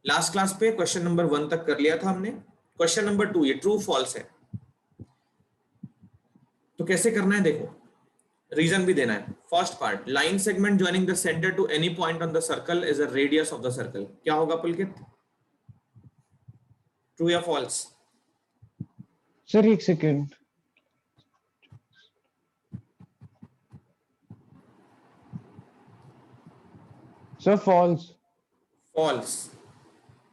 Last class पे question number 1 तक कर लिया था हमने। क्वेश्चन नंबर 2 ये ट्रू फॉल्स है, तो कैसे करना है देखो, रीजन भी देना है। First part, line segment joining the centre to any point on the circle is a radius of the circle. क्या होगा पुलकित, ट्रू या फॉल्स? सर एक second, sir false. False.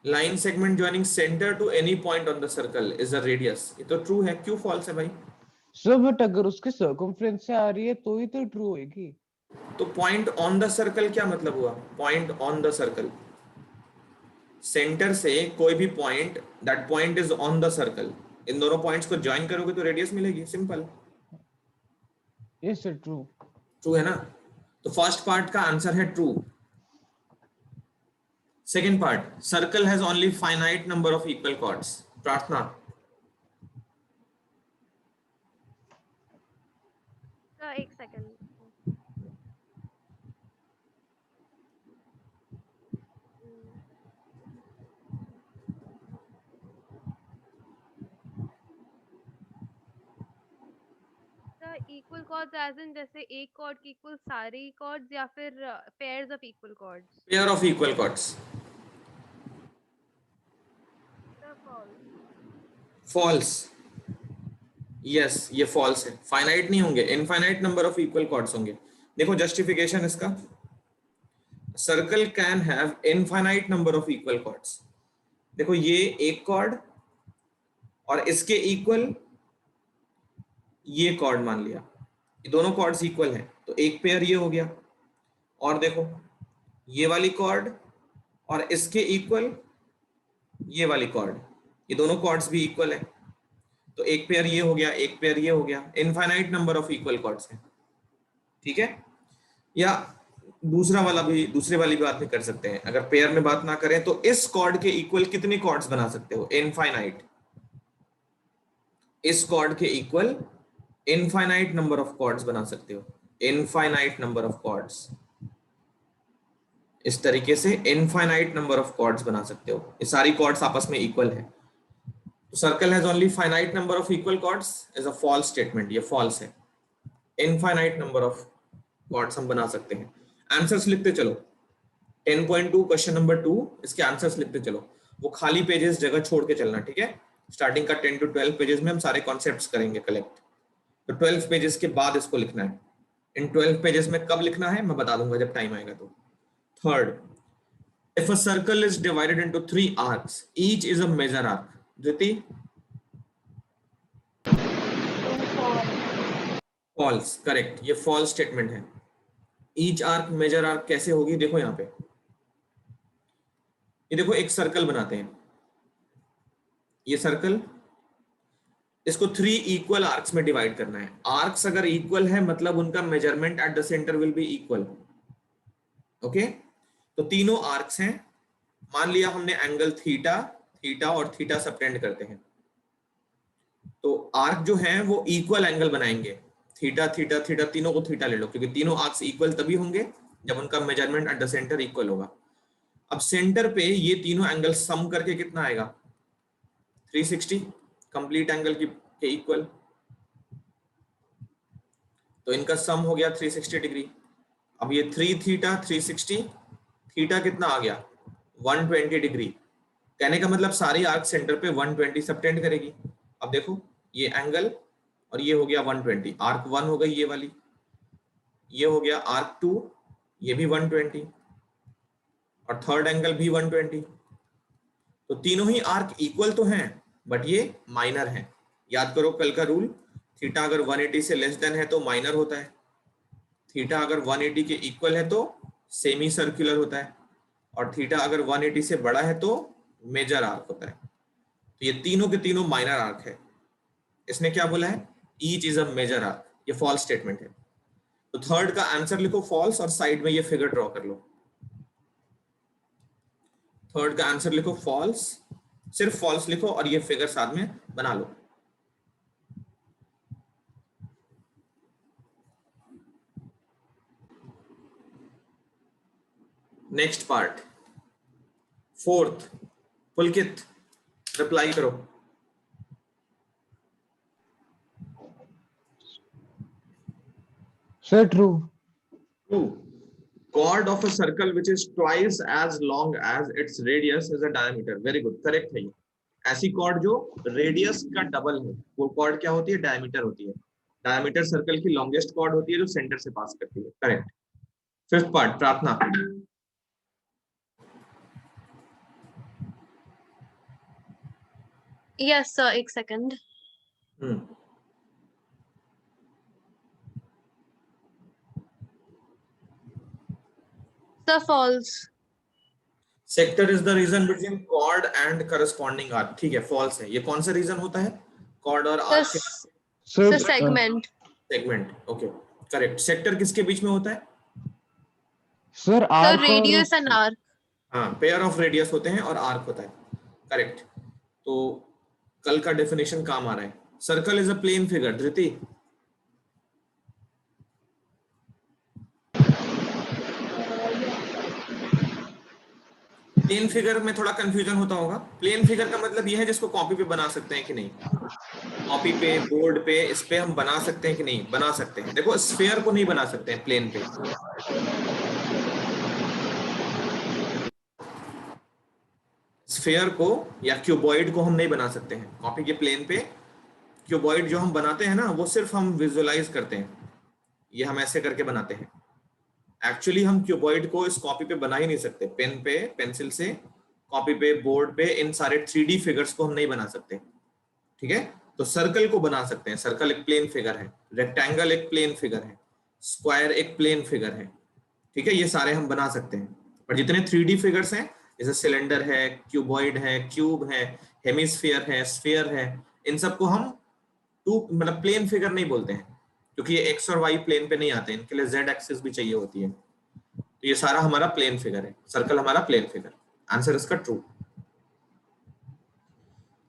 Line segment joining centre to any point on the circle is a radius, ये तो true है। क्यों false है भाई? सर बट अगर उसके सर्कमफ्रेंस से आ रही है तो ही तो ट्रू होगी। तो पॉइंट ऑन द सर्कल क्या मतलब हुआ? Point on the circle, centre से कोई भी point, that point is on the circle, इन दोनों पॉइंट्स को ज्वाइन करोगे तो रेडियस मिलेगी, simple. Yes sir true. True है ना? तो फर्स्ट पार्ट का आंसर है true. Second part, circle has only finite number of equal chords. Prarthana, एक second. Equal chords as in जैसे एक कॉर्ड की इक्वल सारे कॉर्ड्स या फिर pairs of equal chords? Pair of equal chords. False. Yes, ये फॉल्स है, फाइनाइट नहीं होंगे, infinite number of equal chords होंगे। देखो जस्टिफिकेशन इसका, circle can have infinite number of equal chords. देखो ये एक कॉर्ड और इसके इक्वल ये कॉर्ड मान लिया, ये दोनों कॉर्ड्स इक्वल हैं तो एक पेयर ये हो गया। और देखो ये वाली कॉर्ड और इसके इक्वल ये वाली कॉर्ड, ये दोनों कॉर्ड्स भी इक्वल है तो एक पेयर ये हो गया, एक पेयर ये हो गया। Infinite number of equal chords है, ठीक है। या दूसरा वाला भी, दूसरे वाली बात भी कर सकते हैं, अगर पेयर में बात ना करें तो इस कॉर्ड के इक्वल कितने कॉर्ड्स बना सकते हो? इनफाइनाइट। इस कॉर्ड के equal infinite number of chords बना सकते हो, इनफाइनाइट नंबर ऑफ कॉर्ड्स। इस तरीके से इनफाइनाइट नंबर ऑफ कॉर्ड्स बना सकते हो, ये सारी कॉर्ड्स आपस में इक्वल है। तो circle has only finite number of equal chords is a false statement, ये फॉल्स है। इनफाइनाइट नंबर ऑफ कॉर्ड्स हम बना सकते हैं। आंसर्स लिखते चलो, 10.2 क्वेश्चन नंबर 2, इसके आंसर्स लिखते चलो। वो खाली पेजेस जगह छोड़ के चलना, ठीक है। स्टार्टिंग का 10 to 12 पेजेस में हम सारे कॉन्सेप्ट्स करेंगे कलेक्ट, तो 12 पेजेस के बाद इसको लिखना है। इन 12 पेजेस में कब लिखना है मैं बता दूंगा जब टाइम आएगा। तो third, if a circle is divided into 3 arcs, each is a major arc. Driti? False, correct, ये false statement है। each arc major arc कैसे होगी? देखो यहाँ पे, ये देखो एक सर्कल बनाते हैं, ये सर्कल, इसको 3 इक्वल आर्क्स में डिवाइड करना है। आर्क्स अगर इक्वल है मतलब उनका measurement eight the centre will be equal, okay. तो तीनों आर्क्स हैं, मान लिया हमने एंगल थीटा, थीटा और थीटा सबटेंड करते हैं, तो आर्क जो है वो इक्वल एंगल बनाएंगे। थीटा थीटा थीटा, तीनों को थीटा ले लो, क्योंकि तीनों आर्क्स इक्वल तभी होंगे जब उनका measurement eight the centre equal होगा। अब सेंटर पे ये तीनों एंगल सम करके कितना आएगा? 360, कंप्लीट एंगल के इक्वल, तो इनका सम हो गया 360 डिग्री। अब ये 3 थीटा 360, थीटा कितना आ गया? 120 डिग्री। कहने का मतलब सारी आर्क सेंटर पे 120 सबटेंड करेगी। अब देखो ये एंगल और ये हो गया 120, आर्क 1 हो गई ये वाली, ये हो गया आर्क 2, ये भी 120 और थर्ड एंगल भी 120। तो तीनों ही आर्क इक्वल तो हैं बट ये माइनर हैं। याद करो कल का रूल, थीटा अगर 180 से लेस देन है तो माइनर होता है, थीटा अगर 180 के इक्वल है तो सेमी सर्कुलर होता है, और थीटा अगर 180 से बड़ा है तो मेजर आर्क होता है। तो ये तीनों के तीनों माइनर आर्क है। इसने क्या बोला है? Each is a major arc, ये फॉल्स स्टेटमेंट है। तो थर्ड का आंसर लिखो फॉल्स और साइड में ये फिगर ड्रॉ कर लो। थर्ड का आंसर लिखो फॉल्स, सिर्फ फॉल्स लिखो और ये फिगर साथ में बना लो। नेक्स्ट पार्ट, फोर्थ, पुलकित रिप्लाई करो। Sir true. True. Chord of a circle which is twice as long as its radius is a diameter. Very good, correct है ये। ऐसी कॉर्ड जो रेडियस का डबल है वो कॉर्ड क्या होती है? डायमीटर होती है। डायमीटर सर्कल की लॉन्गेस्ट कॉर्ड होती है जो सेंटर से पास करती है। Correct. Fifth part, Prarthana. Yes sir, एक second. Sir false. Sector is the region between chord and corresponding arc. ठीक है, फॉल्स है। ये कौन सा रीजन होता है कॉर्ड और आर्क के? Sir segment. Segment, okay correct. Sector किसके बीच में होता है? सर सर आर्क और रेडियस एंड आर्क। हाँ, पेयर ऑफ रेडियस होते हैं और आर्क होता है। करेक्ट। तो कल का डेफिनेशन काम आ रहा है। Circle is a plane figure. Dhriti, plane figure में थोड़ा कंफ्यूजन होता होगा। प्लेन फिगर का मतलब यह है जिसको कॉपी पे बना सकते हैं कि नहीं? कॉपी पे, बोर्ड पे, इस पे हम बना सकते हैं कि नहीं? बना सकते हैं। देखो, स्फीयर को नहीं बना सकते हैं प्लेन पे। स्फीयर को या क्यूबॉइड को हम नहीं बना सकते हैं कॉपी के प्लेन पे। क्यूबॉइड जो हम बनाते हैं ना, वो सिर्फ हम विजुअलाइज करते हैं। ये हम ऐसे करके बनाते हैं। एक्चुअली हम क्यूबॉइड को इस कॉपी पे बना ही नहीं सकते। पेन पे, पेंसिल से, कॉपी पे, बोर्ड पे, इन सारे 3D फिगर्स को हम नहीं बना सकते। ठीक है, तो सर्कल को बना सकते हैं। सर्कल एक प्लेन फिगर है, रेक्टेंगल एक प्लेन फिगर है, स्क्वायर एक प्लेन फिगर है। ठीक है, ये सारे हम बना सकते हैं। पर जितने 3D फिगर्स हैं, जैसे सिलेंडर है, क्यूबॉइड है, क्यूब है, हेमिस्फीयर है, स्फीयर है, इन सबको हम मतलब प्लेन फिगर नहीं बोलते हैं, क्योंकि ये एक्स और वाई प्लेन पे नहीं आते। इनके लिए जेड एक्सिस भी चाहिए होती है। तो ये सारा हमारा प्लेन फिगर है। सर्कल हमारा प्लेन फिगर। आंसर इसका ट्रू।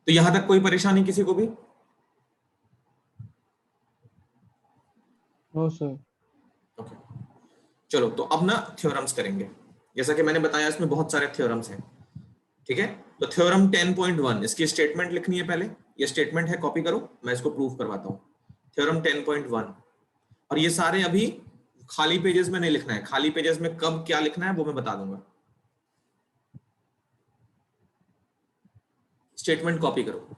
तो यहां तक कोई परेशानी किसी को भी? No sir. ओके, चलो तो अब ना थ्योरम्स करेंगे। जैसा कि मैंने बताया, इसमें बहुत सारे थ्योरम्स हैं। ठीक है, तो थ्योरम 10.1, इसकी स्टेटमेंट लिखनी है पहले। ये स्टेटमेंट है, कॉपी करो, मैं इसको प्रूव करवाता हूँ। थ्योरम 10.1, और ये सारे अभी खाली पेजेस में नहीं लिखना है। खाली पेजेस में कब क्या लिखना है वो मैं बता दूंगा। स्टेटमेंट कॉपी करो।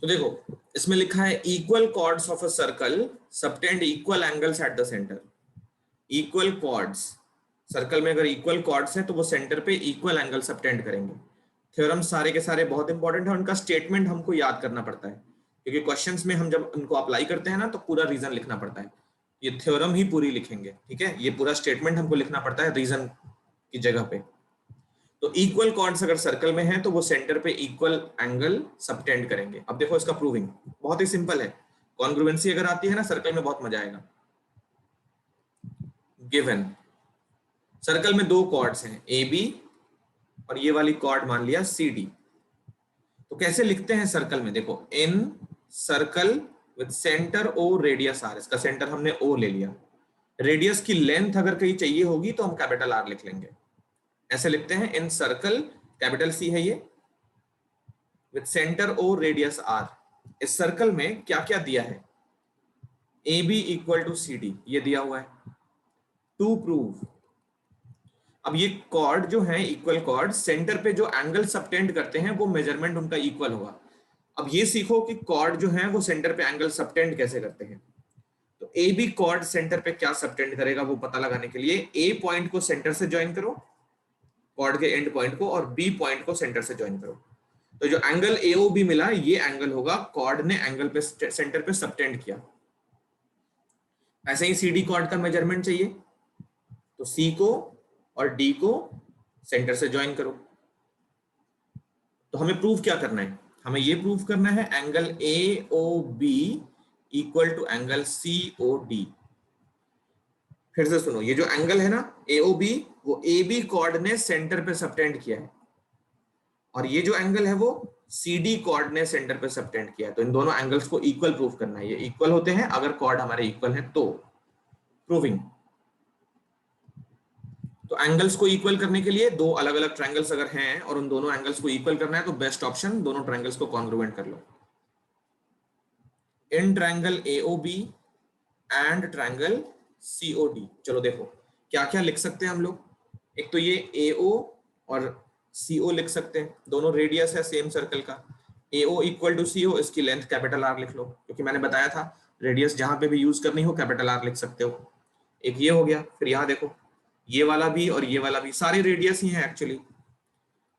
तो देखो, इसमें लिखा है equal chords of a circle subtend equal angles at the centre. Equal chords, circle में अगर इक्वल कॉर्ड्स हैं तो वो सेंटर पे इक्वल एंगल सबटेंड करेंगे। थ्योरम सारे के सारे बहुत इंपॉर्टेंट है। उनका स्टेटमेंट हमको याद करना पड़ता है, क्योंकि क्वेश्चंस में हम जब उनको अप्लाई करते हैं ना, तो पूरा रीजन लिखना पड़ता है। ये थ्योरम ही पूरी लिखेंगे। ठीक है, ये पूरा स्टेटमेंट हमको लिखना पड़ता है रीजन की जगह पे। तो इक्वल कॉर्ड्स अगर सर्कल में है तो वो सेंटर पे इक्वल एंगल सबटेंड करेंगे। अब देखो इसका प्रूविंग बहुत ही सिंपल है। कॉन्ग्रुएंसी अगर आती है ना सर्कल में, बहुत मजा आएगा। गिवन सर्कल में दो कॉर्ड्स हैं, ए बी, और ये वाली कॉर्ड मान लिया सी डी। तो कैसे लिखते हैं सर्कल में? देखो, in circle with centre O radius R. इसका सेंटर हमने ओ ले लिया। रेडियस की लेंथ अगर कहीं चाहिए होगी तो हम कैपिटल आर लिख लेंगे। ऐसे लिखते हैं, इन सर्कल, कैपिटल सी है ये, with centre O radius R. इस सर्कल में क्या क्या दिया है? A B equal to C D, ये दिया हुआ है। टू प्रूव, अब ये कॉर्ड जो है इक्वल कॉर्ड, सेंटर पे जो एंगल सबटेंड करते हैं वो मेजरमेंट उनका इक्वल होगा। अब ये सीखो कि कॉर्ड जो है वो सेंटर पे एंगल सबटेंड कैसे करते हैं। तो ए बी कॉर्ड सेंटर पे क्या सबटेंड करेगा वो पता लगाने के लिए ए पॉइंट को सेंटर से ज्वाइन करो, कॉर्ड के एंड पॉइंट को, और बी पॉइंट को सेंटर से ज्वाइन करो। तो जो एंगल एओ बी मिला, ये एंगल होगा कॉर्ड ने एंगल पे सेंटर पे सबटेंड किया। ऐसे ही सीडी कॉर्ड का मेजरमेंट चाहिए। तो सी को और डी को सेंटर से ज्वाइन करो। तो हमें प्रूव क्या करना है, हमें ये प्रूव करना है angle A O B equal to angle C O D. फिर से सुनो, ये जो एंगल है ना ए ओ बी, वो ए बी कॉर्ड ने सेंटर पे सबटेंड किया है, और ये जो एंगल है वो सी डी कॉर्ड ने सेंटर पे सबटेंड किया है। तो इन दोनों एंगल्स को इक्वल प्रूव करना है। ये इक्वल होते हैं अगर कॉर्ड हमारे इक्वल है तो। प्रूविंग, तो एंगल्स को इक्वल करने के लिए दो अलग अलग ट्रायंगल्स अगर हैं और उन दोनों एंगल्स को इक्वल करना है तो बेस्ट ऑप्शन दोनों ट्रायंगल्स को कॉन्ग्रुएंट कर लो। In triangle AOB and triangle COD, चलो देखो क्या क्या लिख सकते हैं हम लोग। एक तो ये एओ और सीओ लिख सकते हैं, दोनों रेडियस है सेम सर्कल का। एओ इक्वल टू सीओ, इसकी लेंथ कैपिटल आर लिख लो, क्योंकि मैंने बताया था रेडियस जहां पे भी यूज करनी हो कैपिटल आर लिख सकते हो। एक ये हो गया, फिर यहाँ देखो ये वाला भी और ये वाला भी सारे रेडियस ही हैं एक्चुअली।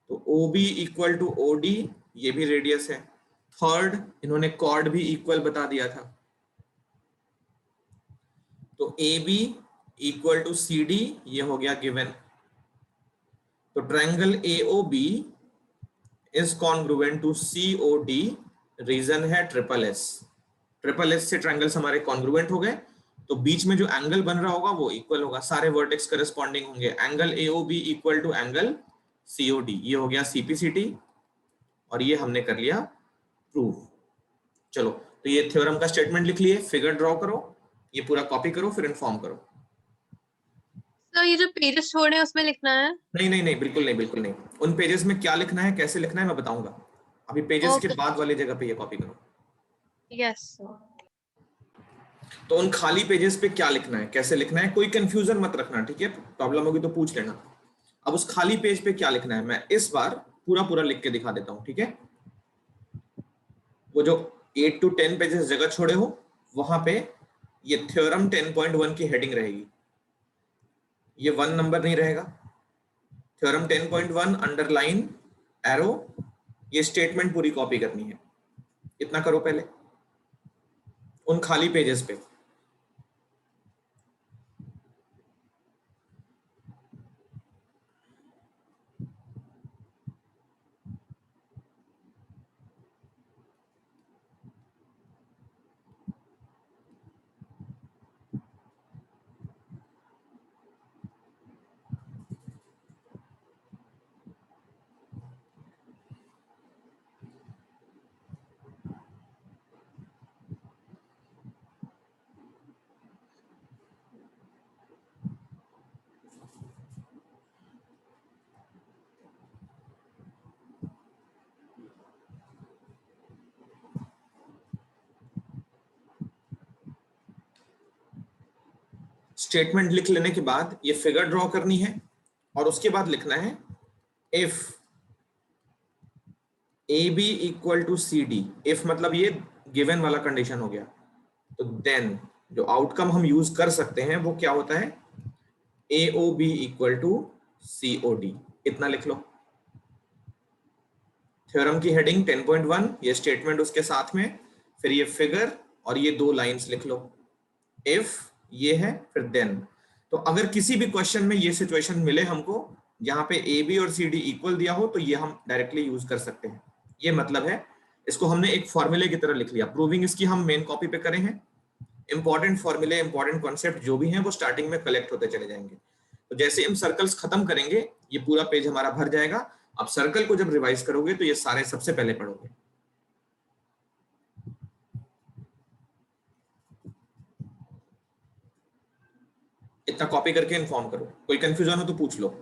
तो OB इक्वल टू OD, ये भी रेडियस है। थर्ड, इन्होंने कॉर्ड भी इक्वल बता दिया था, तो AB इक्वल टू CD, ये हो गया गिवन। तो triangle AOB is congruent to COD, reason है ट्रिपल एस। ट्रिपल एस से ट्रायंगल्स हमारे कॉन्ग्रुएंट हो गए, तो बीच में जो एंगल बन रहा होगा वो इक्वल होगा, सारे वर्टेक्स करस्पॉन्डिंग होंगे। Angle AOB equal to angle COD, ये हो गया CPCT, और ये हमने कर लिया प्रूफ। चलो, तो ये थ्योरम का स्टेटमेंट लिख लिए, फिगर ड्रॉ करो, ये पूरा कॉपी करो, फिर इन्फॉर्म करो। तो ये जो पेजेस छोड़े हैं उसमें लिखना है? नहीं नहीं नहीं, बिल्कुल नहीं, बिल्कुल नहीं। उन पेजेस में क्या लिखना है, कैसे लिखना है, मैं बताऊंगा। अभी पेजेस के ओके, बाद वाली जगह पे ये कॉपी करो। यस। तो उन खाली पेजेस पे क्या लिखना है, कैसे लिखना है, कोई कंफ्यूजन मत रखना, ठीक है? प्रॉब्लम होगी तो पूछ लेना। अब उस खाली पेज पे क्या लिखना है मैं इस बार पूरा पूरा लिख के दिखा देता हूं, ठीक है? वो जो 8 to 10 पेजेस जगह छोड़े हो वहां पे ये थ्योरम 10.1 की हेडिंग रहेगी, ये 1 नंबर नहीं रहेगा। थ्योरम 10.1 अंडरलाइन एरो, ये स्टेटमेंट पूरी कॉपी करनी है। इतना करो पहले उन खाली पेजेस पे। स्टेटमेंट लिख लेने के बाद ये फिगर ड्रॉ करनी है, और उसके बाद लिखना है if AB equal to CD। If मतलब ये गिवन वाला कंडीशन हो गया, तो देन जो आउटकम हम यूज कर सकते हैं वो क्या होता है, AOB इक्वल टू COD। इतना लिख लो। थ्योरम की हेडिंग 10.1, ये स्टेटमेंट उसके साथ में, फिर ये फिगर और ये दो लाइंस लिख लो। इफ ये है, फिर देन। तो अगर किसी भी क्वेश्चन में ये सिचुएशन मिले हमको जहां पे AB और CD इक्वल दिया हो, तो ये हम डायरेक्टली यूज कर सकते हैं। ये मतलब है, इसको हमने एक फॉर्मूले की तरह लिख लिया। प्रूविंग इसकी हम मेन कॉपी पे करें हैं। इंपॉर्टेंट फॉर्मूले, इंपॉर्टेंट कॉन्सेप्ट जो भी हैं वो स्टार्टिंग में कलेक्ट होते चले जाएंगे। तो जैसे हम सर्कल्स खत्म करेंगे ये पूरा पेज हमारा भर जाएगा। अब सर्कल को जब रिवाइज करोगे तो ये सारे सबसे पहले पढ़ोगे। इतना कॉपी करके इन्फॉर्म करो, कोई कंफ्यूजन हो तो पूछ लो।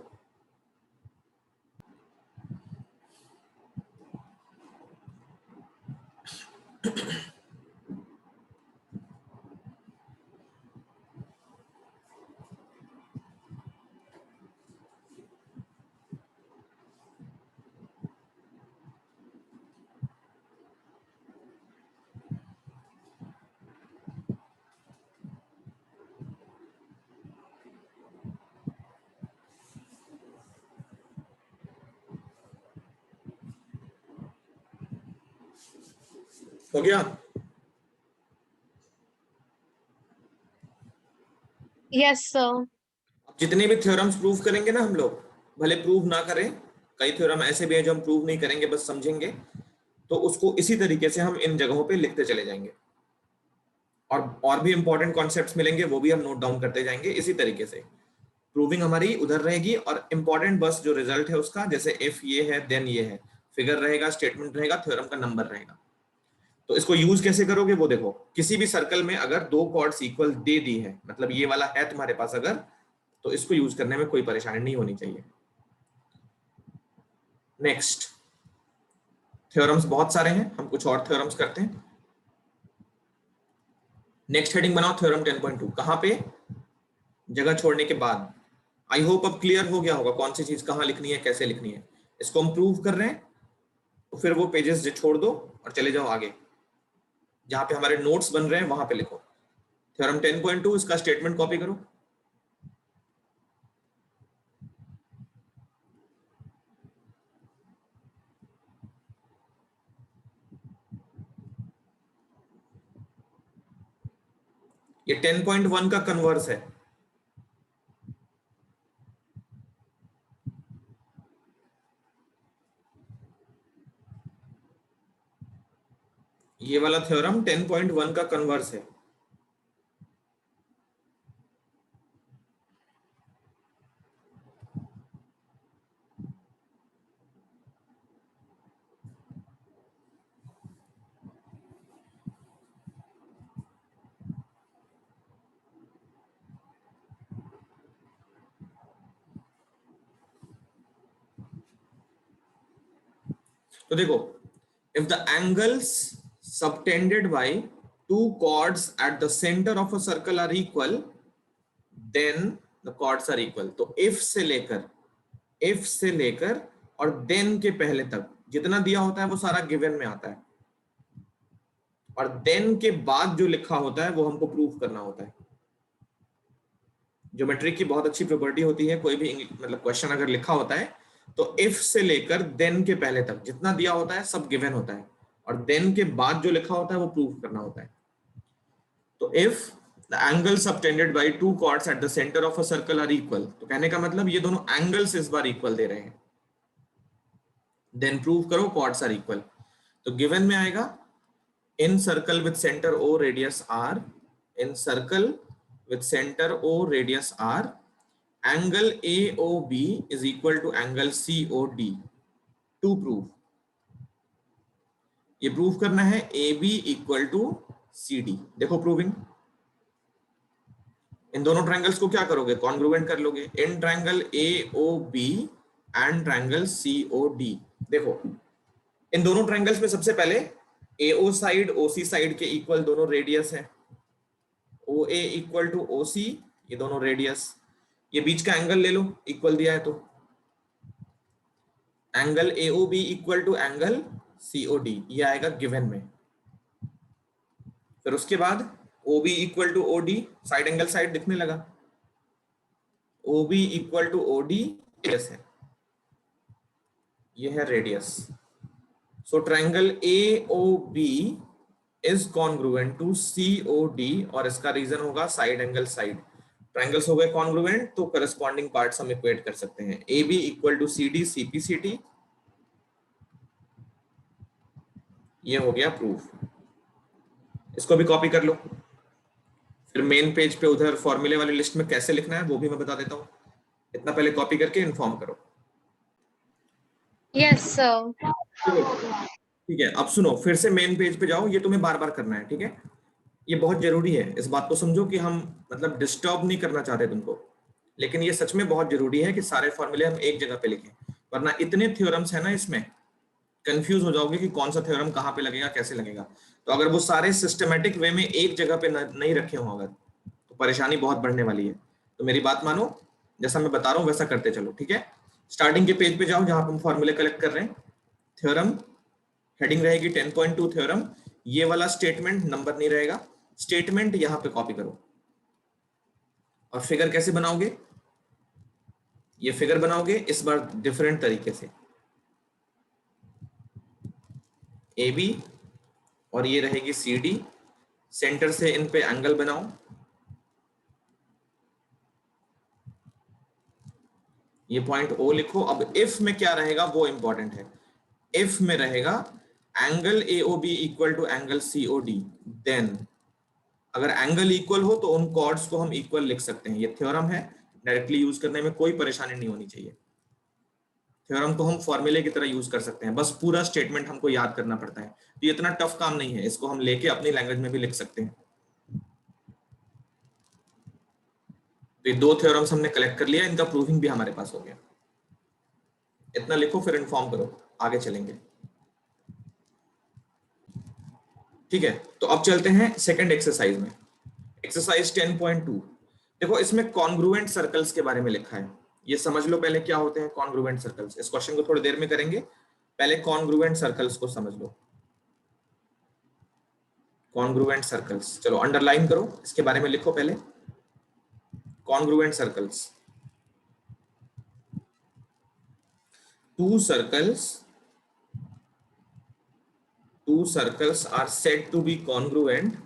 हो गया? Yes sir. जितने भी थ्योरम्स प्रूव करेंगे ना हम लोग, भले प्रूव ना करें, कई थ्योरम ऐसे भी हैं जो हम प्रूव नहीं करेंगे, बस समझेंगे, तो उसको इसी तरीके से हम इन जगहों पे लिखते चले जाएंगे, और भी इंपॉर्टेंट कॉन्सेप्ट्स मिलेंगे वो भी हम नोट डाउन करते जाएंगे इसी तरीके से। प्रूविंग हमारी उधर रहेगी, और इंपॉर्टेंट बस जो रिजल्ट है उसका, जैसे इफ ये है देन ये है, फिगर रहेगा, स्टेटमेंट रहेगा, थ्योरम का नंबर रहेगा। तो इसको यूज कैसे करोगे वो देखो, किसी भी सर्कल में अगर दो कॉर्ड्स इक्वल दे दी है, मतलब ये वाला है तुम्हारे पास अगर, तो इसको यूज करने में कोई परेशानी नहीं होनी चाहिए। नेक्स्ट, थ्योरम्स बहुत सारे हैं, हम कुछ और थ्योरम्स करते हैं। नेक्स्ट हेडिंग बनाओ थ्योरम 10.2। कहां पे? जगह छोड़ने के बाद। आई होप अब क्लियर हो गया होगा कौन सी चीज कहां लिखनी है, कैसे लिखनी है। इसको हम प्रूव कर रहे हैं, तो फिर वो पेजेस छोड़ दो और चले जाओ आगे, जहां पे हमारे नोट्स बन रहे हैं वहां पे लिखो। थ्योरम 10.2 इसका स्टेटमेंट कॉपी करो। ये 10.1 का कन्वर्स है। ये वाला थ्योरम 10.1 का कन्वर्स है। तो देखो, if the angles subtended by two chords at the center of a circle are equal, then the chords are equal। तो if से लेकर और then के पहले तक जितना दिया होता है वो सारा गिवन में आता है, और then के बाद जो लिखा होता है वो हमको प्रूफ करना होता है। ज्योमेट्री की बहुत अच्छी प्रॉपर्टी होती है, कोई भी मतलब क्वेश्चन अगर लिखा होता है तो इफ से लेकर देन के पहले तक जितना दिया होता है सब गिवन होता है, और देन के बाद जो लिखा होता है वो प्रूफ करना होता है। तो if the angle subtended by two chords at the centre of a circle are equal, तो कहने का मतलब ये दोनों एंगल्स इस बार इक्वल दे रहे हैं, देन प्रूव करो कॉर्ड्स आर इक्वल। तो गिवन में आएगा in circle with centre O radius R, in circle with center O radius R, angle AOB is equal to angle COD to prove। ये prove करना है AB equal to CD। देखो proving, इन दोनों triangles को क्या करोगे, कॉन्ग्रुएंट कर लोगे। In triangle AOB and triangle COD, देखो इन दोनों ट्रायंगल्स में सबसे पहले AO साइड OC साइड के इक्वल दोनों रेडियस है, OA इक्वल टू OC, ये दोनों रेडियस। ये बीच का एंगल ले लो, इक्वल दिया है तो angle AOB equal to angle COD, ये आएगा गिवन में। फिर उसके बाद OB equal to OD, side angle side दिखने लगा, OB equal to OD radius है, ये है radius. So triangle AOB is congruent to COD, और इसका रीजन होगा साइड एंगल साइड। ट्रायंगल्स हो गए कॉन्ग्रुएंट तो करस्पॉन्डिंग पार्ट्स हम इक्वेट कर सकते हैं। AB equal to CD CPCT, ये हो गया प्रूफ। इसको भी कॉपी कर लो। फिर मेन पेज पे उधर फॉर्मूले वाली लिस्ट में कैसे लिखना है वो भी मैं बता देता हूँ, इतना पहले कॉपी करके इन्फॉर्म करो। Yes sir. ठीक है, अब सुनो, फिर से मेन पेज पे जाओ, ये तुम्हें बार बार करना है, ठीक है। ये बहुत जरूरी है, इस बात को समझो कि हम मतलब डिस्टर्ब नहीं करना चाहते तुमको, लेकिन ये सच में बहुत जरूरी है कि सारे फॉर्मूले हम एक जगह पे लिखें, वरना इतने थ्योरम्स है ना इसमें, कंफ्यूज हो जाओगे कि कौन सा थ्योरम कहाँ पे लगेगा, कैसे लगेगा। तो अगर वो सारे सिस्टमेटिक वे में एक जगह पे नहीं रखे हो अगर, तो परेशानी बहुत बढ़ने वाली है। तो मेरी बात मानो, जैसा मैं बता रहा हूँ वैसा करते चलो, ठीक है। स्टार्टिंग के पेज पे जाओ जहां हम फॉर्मूले कलेक्ट कर रहे हैं। थ्योरम हेडिंग रहेगी 10.2 थ्योरम, ये वाला स्टेटमेंट नंबर नहीं रहेगा, स्टेटमेंट यहां पे कॉपी करो। और फिगर कैसे बनाओगे, ये फिगर बनाओगे इस बार डिफरेंट तरीके से। AB और ये रहेगी CD, सेंटर से इन पे एंगल बनाओ, ये पॉइंट ओ लिखो। अब इफ में क्या रहेगा वो इंपॉर्टेंट है। इफ में रहेगा angle AOB equal to angle COD, then अगर एंगल इक्वल हो तो उन कॉर्ड्स को हम इक्वल लिख सकते हैं। ये थ्योरम है, डायरेक्टली यूज करने में कोई परेशानी नहीं होनी चाहिए। थ्योरम को हम फॉर्मूले की तरह यूज कर सकते हैं, बस पूरा स्टेटमेंट हमको याद करना पड़ता है। तो ये इतना टफ काम नहीं है, इसको हम लेके अपनी लैंग्वेज में भी लिख सकते हैं। तो ये 2 थ्योरम्स हमने कलेक्ट कर लिया, इनका प्रूविंग भी हमारे पास हो गया। इतना लिखो फिर इन्फॉर्म करो, आगे चलेंगे। ठीक है, तो अब चलते हैं सेकंड एक्सरसाइज में। एक्सरसाइज 10.2। देखो इसमें कॉन्ग्रुएंट सर्कल्स के बारे में लिखा है। ये समझ लो पहले क्या होते हैं कॉन्ग्रुएंट सर्कल्स। इस क्वेश्चन को थोड़ी देर में करेंगे, पहले कॉन्ग्रुएंट सर्कल्स को समझ लो। कॉन्ग्रुएंट सर्कल्स, चलो अंडरलाइन करो, इसके बारे में लिखो पहले। Congruent circles, two circles are said to be congruent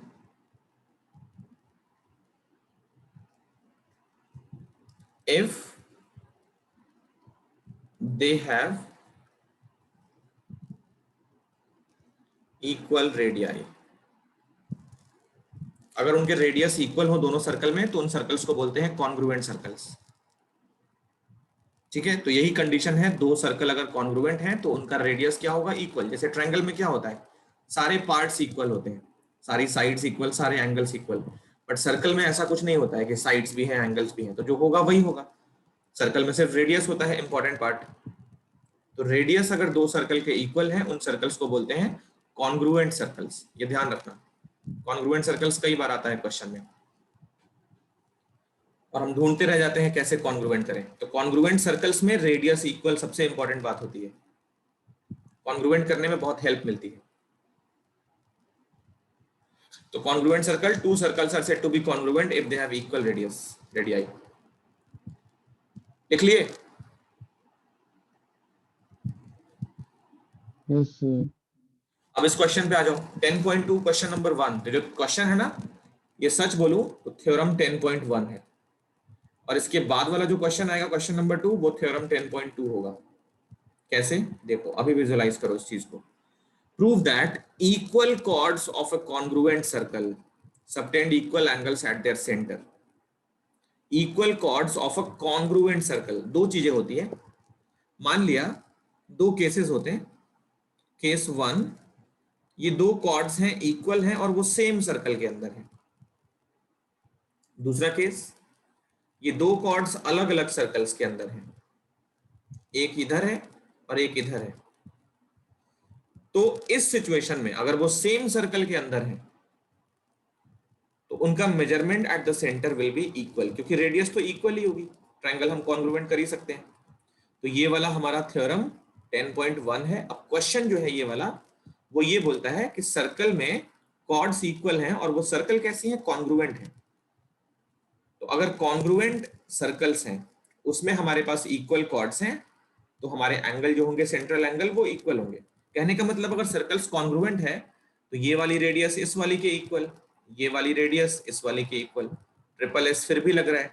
if they have equal radii। अगर उनके रेडियस इक्वल हो दोनों सर्कल में तो उन सर्कल्स को बोलते हैं कॉन्ग्रुएंट सर्कल्स। ठीक है, तो यही कंडीशन है, 2 सर्कल अगर कॉन्ग्रुएंट हैं तो उनका रेडियस क्या होगा, इक्वल। जैसे ट्रायंगल में क्या होता है, सारे पार्ट्स इक्वल होते हैं, सारी साइड्स इक्वल, सारे एंगल्स इक्वल। बट सर्कल में ऐसा कुछ नहीं होता है कि साइड्स भी हैं एंगल्स भी हैं, तो जो होगा वही होगा। सर्कल में सिर्फ रेडियस होता है इंपॉर्टेंट पार्ट। तो रेडियस अगर 2 सर्कल के इक्वल हैं उन सर्कल्स को बोलते हैं कॉन्ग्रुएंट सर्कल्स। ये ध्यान रखना, कॉन्ग्रुएंट सर्कल्स कई बार आता है क्वेश्चन में और हम ढूंढते रह जाते हैं कैसे कॉन्ग्रुएंट करें। तो कॉन्ग्रुएंट सर्कल्स में रेडियस इक्वल सबसे इंपॉर्टेंट बात होती है, कॉन्ग्रुएंट करने में बहुत हेल्प मिलती है। तो congruent circle, 2 circles are said to be congruent if they have equal radii। लिख लिए? Yes sir. अब इस क्वेश्चन पे आ जाओ। 10.2 क्वेश्चन नंबर 1। तो जो क्वेश्चन है ना, ये सच बोलूं तो थ्योरम 10.1 है, और इसके बाद वाला जो क्वेश्चन आएगा क्वेश्चन नंबर 2 वो थ्योरम 10.2 होगा। कैसे, देखो अभी विजुअलाइज करो इस चीज को। Prove that equal chords of a congruent circle subtend equal angles at their center। Equal chords of a congruent circle, 2 चीजें होती है। मान लिया 2 केसेस होते हैं। केस 1, ये 2 कॉर्ड्स हैं, इक्वल हैं और वो सेम सर्कल के अंदर है। दूसरा केस, ये 2 कॉर्ड्स अलग अलग सर्कल्स के अंदर हैं, एक इधर है और एक इधर है। तो इस सिचुएशन में अगर वो सेम सर्कल के अंदर है तो उनका measurement eight the centre will be equal, क्योंकि रेडियस तो इक्वल ही होगी, ट्रायंगल हम कॉन्ग्रुएंट कर ही सकते हैं। तो ये वाला हमारा थ्योरम 10.1 है। अब क्वेश्चन जो है ये वाला, वो ये बोलता है कि सर्कल में कॉर्ड्स इक्वल हैं और वो सर्कल कैसी हैं, कॉन्ग्रुएंट है। तो अगर कॉन्ग्रुएंट सर्कल्स हैं उसमें हमारे पास इक्वल कॉर्ड्स हैं तो हमारे एंगल जो होंगे, सेंट्रल एंगल, वो इक्वल होंगे। कहने का मतलब अगर सर्कल्स कॉन्ग्रुएंट है तो ये वाली रेडियस इस वाली के इक्वल, ये वाली रेडियस इस वाली के इक्वल। ट्रिपल एस फिर भी लग रहा है,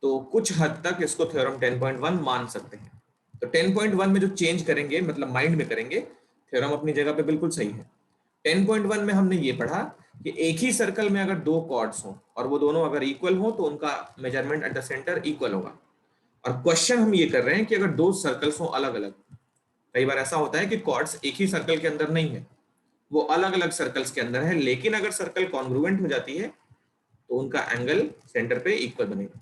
तो कुछ हद तक इसको थ्योरम 10.1 मान सकते हैं। तो 10.1 में जो चेंज करेंगे, मतलब माइंड में करेंगे, थ्योरम अपनी जगह पे बिल्कुल सही है। 10.1 में हमने ये पढ़ा कि एक ही सर्कल में अगर 2 कॉर्ड्स हो और वो दोनों अगर इक्वल हो तो उनका measurement eight the centre equal होगा। और क्वेश्चन हम ये कर रहे हैं कि अगर 2 सर्कल्स हो अलग अलग, कई बार ऐसा होता है कि कॉर्ड्स एक ही सर्कल के अंदर नहीं है, वो अलग अलग सर्कल्स के अंदर है, लेकिन अगर सर्कल कॉन्ग्रुएंट हो जाती है तो उनका एंगल सेंटर पे इक्वल बनेगा।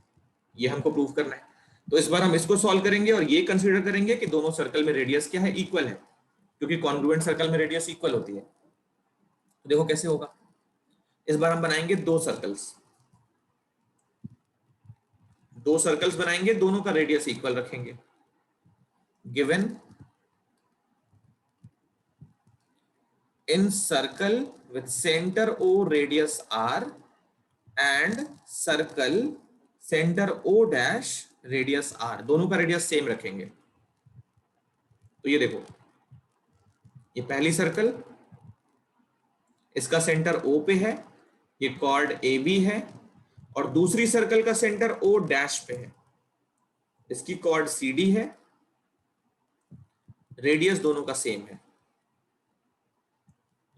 ये हमको प्रूव करना है। तो इस बार हम इसको सॉल्व करेंगे और ये कंसीडर करेंगे कि दोनों सर्कल में रेडियस क्या है, इक्वल है, क्योंकि कॉन्ग्रुएंट सर्कल में रेडियस इक्वल होती है। तो देखो कैसे होगा। इस बार हम बनाएंगे 2 सर्कल्स, 2 सर्कल्स बनाएंगे, दोनों का रेडियस इक्वल रखेंगे। Given in circle with center O radius R and circle center O dash radius R, दोनों का रेडियस सेम रखेंगे। तो ये देखो, ये पहली सर्कल, इसका सेंटर O पे है, ये कॉर्ड AB है, और दूसरी सर्कल का सेंटर O डैश पे है। इसकी कॉर्ड CD है, रेडियस दोनों का सेम है।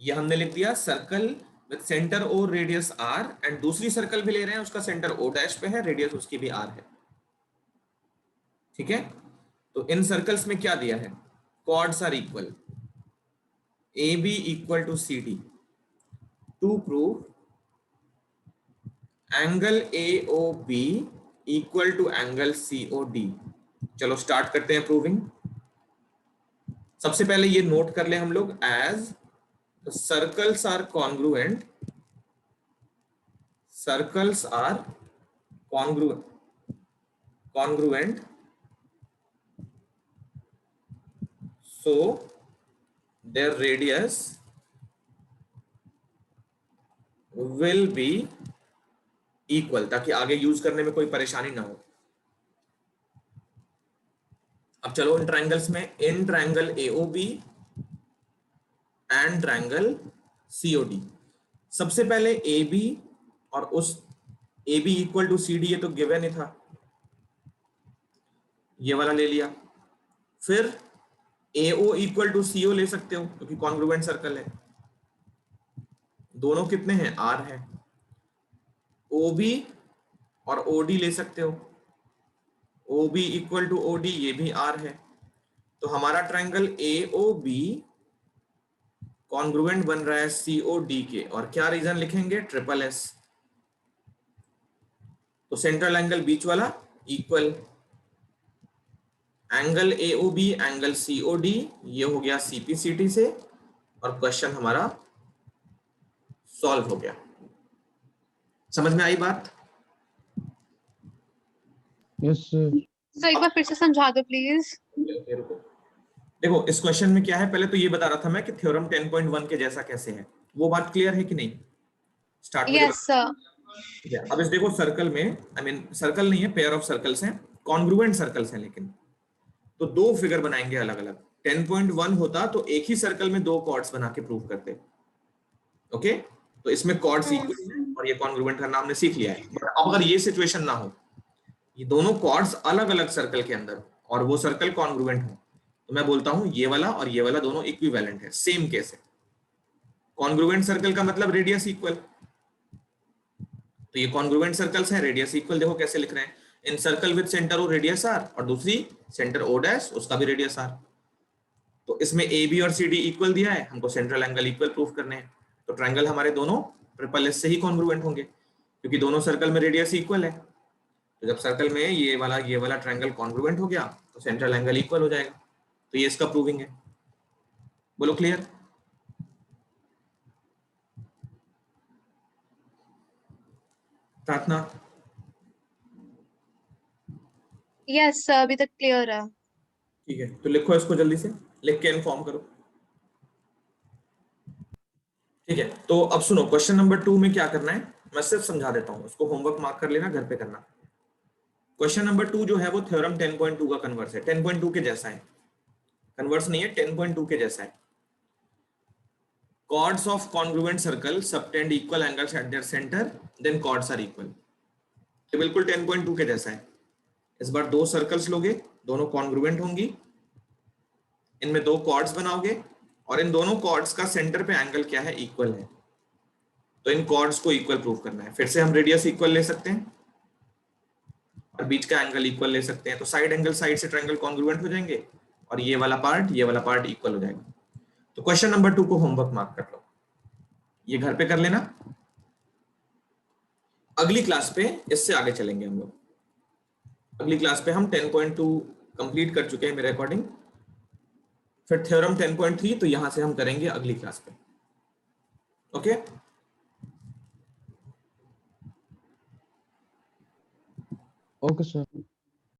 ये हमने लिख दिया circle with centre O radius R, and दूसरी सर्कल भी ले रहे हैं, उसका सेंटर O डैश पे है, रेडियस उसकी भी R है। ठीक है, तो इन सर्कल्स में क्या दिया है, chords are equal, AB equal to CD to prove angle AOB equal to angle COD। चलो स्टार्ट करते हैं प्रूविंग। सबसे पहले ये नोट कर ले हम लोग, as circles are congruent, circles are congruent, so their radius will be equal, ताकि आगे यूज करने में कोई परेशानी ना हो। अब चलो इन ट्रायंगल्स में, in triangle AOB and triangle COD, सबसे पहले AB और उस AB इक्वल टू CD, ये तो गिवन ही था, ये वाला ले लिया। फिर AO इक्वल टू CO ले सकते हो क्योंकि कॉन्ग्रुएंट सर्कल है, दोनों कितने हैं, R है। OB और OD ले सकते हो, OB इक्वल टू OD, ये भी R है। तो हमारा ट्रायंगल AOB कॉन्ग्रुएंट बन रहा है COD के, और क्या रीजन लिखेंगे, SSS। तो सेंट्रल एंगल बीच वाला equal, angle AOB angle COD, ये हो गया CPCT से, और क्वेश्चन हमारा सॉल्व हो गया। समझ में आई बात? Yes sir. सर एक बार फिर से समझा दो प्लीज। देखो इस क्वेश्चन में क्या है, पहले तो ये बता रहा था मैं कि थ्योरम 10.1 के जैसा कैसे है, वो बात क्लियर है कि नहीं? स्टार्ट में यस सर। ठीक है, अब इस देखो सर्कल में, आई मीन सर्कल नहीं है, पेयर ऑफ सर्कल्स हैं, कॉन्ग्रुएंट सर्कल्स हैं, लेकिन तो दो फिगर बनाएंगे अलग अलग। 10.1 होता तो एक ही सर्कल में दो कॉर्ड्स बना के प्रूव करते। ओके, तो इसमें कॉर्ड्स इक्वल है और ये कॉन्ग्रुएंट करना हमने सीख लिया है। बट अब अगर ये सिचुएशन ना हो, ये दोनों कॉर्ड्स अलग अलग सर्कल के अंदर और वो सर्कल कॉन्ग्रुएंट हो, तो मैं बोलता हूं ये वाला और ये वाला दोनों इक्विवेलेंट है। सेम केस है, कॉन्ग्रुएंट सर्कल का मतलब रेडियस इक्वल, तो ये कॉन्ग्रुएंट सर्कल्स हैं, रेडियस इक्वल। देखो कैसे लिख रहे हैं, in circle with centre O radius R, और दूसरी सेंटर ओ डैश, उसका भी रेडियस आर। तो इसमें AB और CD इक्वल दिया है, हमको सेंट्रल एंगल इक्वल प्रूफ करने हैं। तो ट्रायंगल हमारे दोनों SSS से ही कॉन्ग्रुएंट होंगे क्योंकि दोनों सर्कल में रेडियस इक्वल है। तो जब सर्कल में ये वाला ट्रायंगल कॉन्ग्रुएंट हो गया तो सेंट्रल एंगल इक्वल हो जाएगा। तो ये इसका प्रूविंग है। बोलो क्लियर? प्रार्थना? यस सर, अभी तक क्लियर है। ठीक है, तो लिखो इसको, जल्दी से लिख के इन्फॉर्म करो। ठीक है, तो अब सुनो, क्वेश्चन नंबर 2 में क्या करना है, मैं सिर्फ समझा देता हूं, उसको होमवर्क मार्क कर लेना, घर पे करना। क्वेश्चन नंबर 2 जो है वो थ्योरम 10.2 का कन्वर्स है, 10.2 के जैसा है, कन्वर्स नहीं है, 10.2 के जैसा है। Chords of congruent circle subtend equal angles at their center, then chords are equal। ये बिल्कुल 10.2 के जैसा है। इस बार दो सर्कल्स लोगे, दोनों कॉन्ग्रुएंट होंगी, इनमें दो कॉर्ड्स बनाओगे और इन दोनों कॉर्ड्स का सेंटर पे एंगल क्या है, इक्वल है। तो इन कॉर्ड्स को इक्वल प्रूफ करना है। फिर से हम रेडियस इक्वल ले सकते हैं और बीच का एंगल इक्वल ले सकते हैं, तो साइड एंगल साइड से ट्रायंगल कॉन्ग्रुएंट हो जाएंगे और ये वाला पार्ट इक्वल हो जाएगा। तो क्वेश्चन नंबर 2 को होमवर्क मार्क कर लो, ये घर पे कर लेना। अगली क्लास पे इससे आगे चलेंगे हम लोग। अगली क्लास पे हम 10.2 कंप्लीट कर चुके हैं मेरे अकॉर्डिंग, फिर थ्योरम 10.3, तो यहां से हम करेंगे अगली क्लास पे। Okay, okay sir.